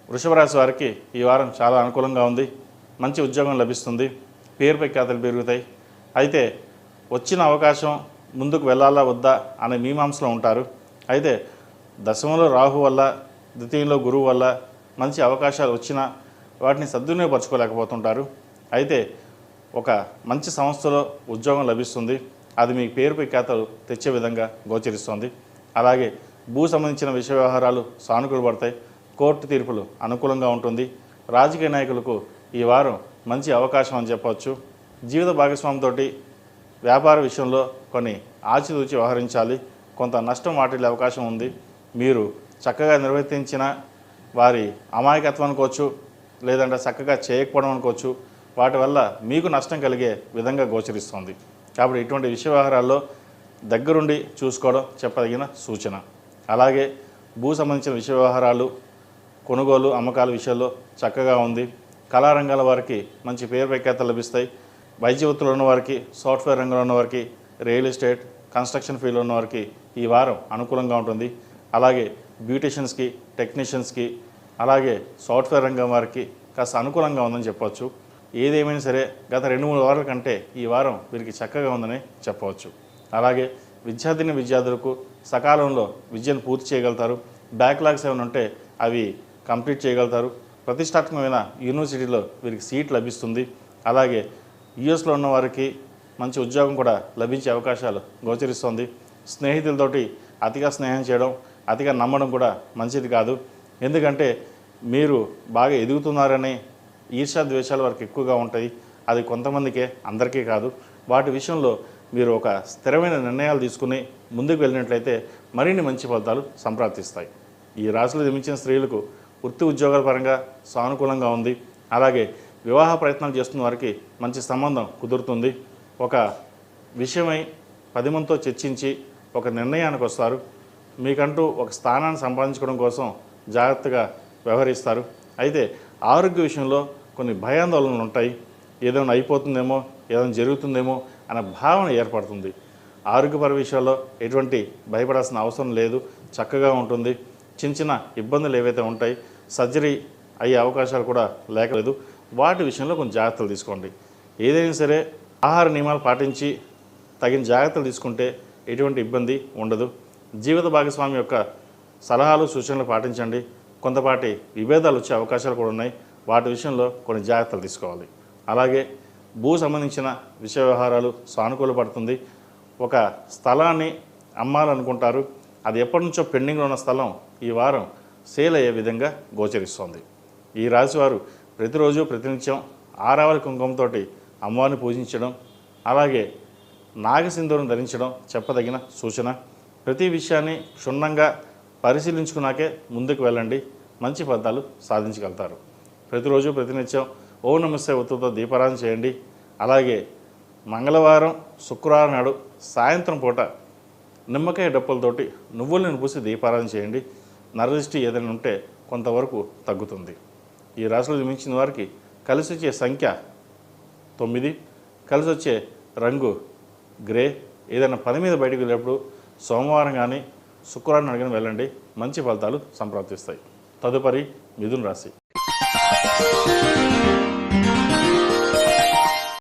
వృషభ రాశి వారికి ఈ వారం చాలా అనుకూలంగా ఉంది. మంచి ఉద్యోగం లభిస్తుంది. పేరు ప్రఖ్యాతలు పెరుగుతాయి. అయితే వచ్చిన అవకాశం ముందుకు వెళ్ళాలా వద్దా అనే మీమాంసలో ఉంటారు. అయితే దశమంలో రాహు వల్ల, ద్వితీయంలో గురువు వల్ల మంచి అవకాశాలు వచ్చినా వాటిని సద్వినియోగపరచుకోలేకపోతుంటారు. అయితే ఒక మంచి సంస్థలో ఉద్యోగం లభిస్తుంది. అది మీ పేరు ప్రఖ్యాతలు తెచ్చే విధంగా గోచరిస్తుంది. అలాగే భూ సంబంధించిన విషయ వ్యవహారాలు సానుకూల పడతాయి. కోర్టు తీర్పులు అనుకూలంగా ఉంటుంది. రాజకీయ నాయకులకు ఈ వారం మంచి అవకాశం అని చెప్పవచ్చు. జీవిత భాగస్వామితో వ్యాపార విషయంలో కొన్ని ఆచితూచి వ్యవహరించాలి. కొంత నష్టం వాటిల్లే అవకాశం ఉంది. మీరు చక్కగా నిర్వర్తించిన వారి అమాయకత్వం అనుకోవచ్చు, లేదంటే చక్కగా చేయకపోవడం అనుకోవచ్చు. వాటి వల్ల మీకు నష్టం కలిగే విధంగా గోచరిస్తుంది. కాబట్టి ఇటువంటి విషయ వ్యవహారాల్లో దగ్గరుండి చూసుకోవడం చెప్పదగిన సూచన. అలాగే భూ సంబంధించిన విషయ వ్యవహారాలు, కొనుగోలు అమ్మకాల విషయాల్లో చక్కగా ఉంది. కళారంగాల వారికి మంచి పేరు ప్రఖ్యాతలు లభిస్తాయి. వైద్య వృత్తిలో ఉన్నవారికి, సాఫ్ట్వేర్ రంగంలో ఉన్నవారికి, రియల్ ఎస్టేట్, కన్స్ట్రక్షన్ ఫీల్డ్లో ఉన్నవారికి ఈ వారం అనుకూలంగా ఉంటుంది. అలాగే బ్యూటీషియన్స్కి, టెక్నీషియన్స్కి, అలాగే సాఫ్ట్వేర్ రంగం వారికి కాస్త అనుకూలంగా ఉందని చెప్పవచ్చు. ఏదేమైనా సరే గత 2-3 వారాల కంటే ఈ వారం వీరికి చక్కగా ఉందని చెప్పవచ్చు. అలాగే విద్యార్థులకు సకాలంలో విద్యను పూర్తి చేయగలుగుతారు. బ్యాక్లాగ్స్ ఏమైనా ఉంటే అవి కంప్లీట్ చేయగలుగుతారు. ప్రతిష్టాత్మకమైన యూనివర్సిటీలో వీరికి సీట్ లభిస్తుంది. అలాగే యుఎస్లో ఉన్న వారికి మంచి ఉద్యోగం కూడా లభించే అవకాశాలు గోచరిస్తుంది. స్నేహితులతోటి అతిగా స్నేహం చేయడం, అతిగా నమ్మడం కూడా మంచిది కాదు. ఎందుకంటే మీరు బాగా ఎదుగుతున్నారని ఈర్ష్యా ద్వేషాలు వారికి ఎక్కువగా ఉంటాయి. అది కొంతమందికే, అందరికీ కాదు. వాటి విషయంలో మీరు ఒక స్థిరమైన నిర్ణయాలు తీసుకుని ముందుకు వెళ్ళినట్లయితే మరిన్ని మంచి ఫలితాలు సంప్రాప్తిస్తాయి. ఈ రాశిలో జన్మించిన స్త్రీలకు వృత్తి ఉద్యోగాల పరంగా సానుకూలంగా ఉంది. అలాగే వివాహ ప్రయత్నాలు చేస్తున్న వారికి మంచి సంబంధం కుదురుతుంది. ఒక విషయమై 10 మందితో చర్చించి ఒక నిర్ణయానికి వస్తారు. మీకంటూ ఒక స్థానాన్ని సంపాదించుకోవడం కోసం జాగ్రత్తగా వ్యవహరిస్తారు. అయితే ఆరోగ్య విషయంలో కొన్ని భయాందోళనలు ఉంటాయి. ఏదైనా అయిపోతుందేమో, ఏదైనా జరుగుతుందేమో అనే భావన ఏర్పడుతుంది. ఆరోగ్యపర విషయాల్లో ఎటువంటి భయపడాల్సిన అవసరం లేదు, చక్కగా ఉంటుంది. చిన్న ఇబ్బందులు ఏవైతే ఉంటాయి, సర్జరీ అయ్యే అవకాశాలు కూడా లేకలేదు. వాటి విషయంలో కొంచెం జాగ్రత్తలు తీసుకోండి. ఏదైనా సరే ఆహార నియమాలు పాటించి తగిన జాగ్రత్తలు తీసుకుంటే ఎటువంటి ఇబ్బంది ఉండదు. జీవిత భాగస్వామి యొక్క సలహాలు, సూచనలు పాటించండి. కొంతపాటి విభేదాలు వచ్చే అవకాశాలు కూడా ఉన్నాయి. వాటి విషయంలో కొన్ని జాగ్రత్తలు తీసుకోవాలి. అలాగే భూ సంబంధించిన విషయ వ్యవహారాలు సానుకూల పడుతుంది. ఒక స్థలాన్ని అమ్మాలనుకుంటారు. అది ఎప్పటి నుంచో పెండింగ్లో ఉన్న స్థలం ఈ వారం సేల్ అయ్యే విధంగా గోచరిస్తోంది. ఈ రాశివారు ప్రతిరోజు ప్రతినిత్యం ఆరావళి కుంకుమతో అమ్మవారిని పూజించడం, అలాగే నాగసింధూరం ధరించడం చెప్పదగిన సూచన. ప్రతి విషయాన్ని క్షుణ్ణంగా పరిశీలించుకున్నాకే ముందుకు వెళ్ళండి. మంచి ఫలితాలు సాధించగలుగుతారు. ప్రతిరోజు ప్రతినిత్యం ఓం నమస్తే ఒత్తుతో దీపారాధన చేయండి. అలాగే మంగళవారం, శుక్రవారం నాడు సాయంత్రం పూట నిమ్మకాయ డప్పులతోటి నువ్వులను పూసి దీపారాధన చేయండి. నరదృష్టి ఏదైనా ఉంటే కొంతవరకు తగ్గుతుంది. ఈ రాశిలో జన్మించిన వారికి కలిసి వచ్చే సంఖ్య 9, కలిసి వచ్చే రంగు గ్రే. ఏదైనా పని మీద బయటకు వెళ్ళేటప్పుడు సోమవారం కానీ శుక్రవారం అడిగిన వెళ్ళండి. మంచి ఫలితాలు సంప్రాప్తిస్తాయి. తదుపరి మిథున రాశి.